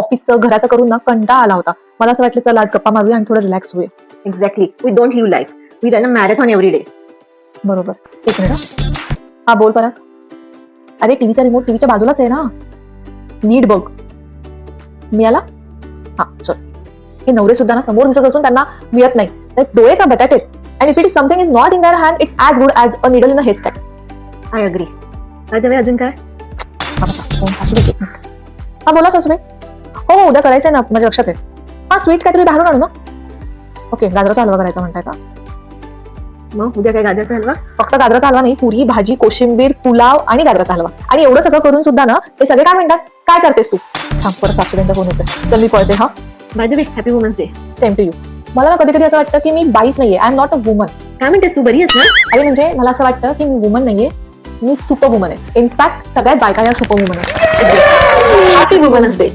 ऑफिसचं घराचं करून ना कंटाळा आला होता. मला असं वाटलं चला आज गप्पा मारूया आणि थोडं रिलॅक्स होऊया. Exactly. We don't live life, we run a marathon every day. बरोबर. एक मिनिट. हा बोल परत. अरे टीव्हीचा रिमोट टीव्हीच्या बाजूलाच आहे ना. नीट बघ. मिळाला? हा चल. हे नवरे सुद्धा ना समोर दिसत असून त्यांना मिळत नाही. डोळे का बटाटे. And if it is something is not in their hand it's as good as a needle in a hairstyle. I agree. काय अजून काय? हा बोला सासूबाई. हो हो उद्या करायचंय ना माझ्या लक्षात आहे. हा स्वीट काहीतरी बाहेरून आणू ना. ओके गाजराचा हलवा करायचा म्हणताय का? मग उद्या काय गाजरचा हलवा? फक्त गाजराचा हलवा नाही, पुरी भाजी कोशिंबीर पुलाव आणि गाजराचा हलवा. आणि एवढं सगळं करून सुद्धा ना ते सगळे काय म्हणतात काय करतेस तू. थांब परत सासूबाईंचा फोन येतोय. चल मी पळते. हा by the way happy women's day. Same to you. मला ना कधी कधी असं वाटतं की मी बाईच नाहीये. I am not a woman. काय म्हणतेस तू, बरी आहेस ना? अरे म्हणजे मला असं वाटतं की मी वुमन नाहीये, मी सुपर वुमन आहे. इनफॅक्ट सगळ्यात बायका या सुपर वुमन आहे. Happy women's day.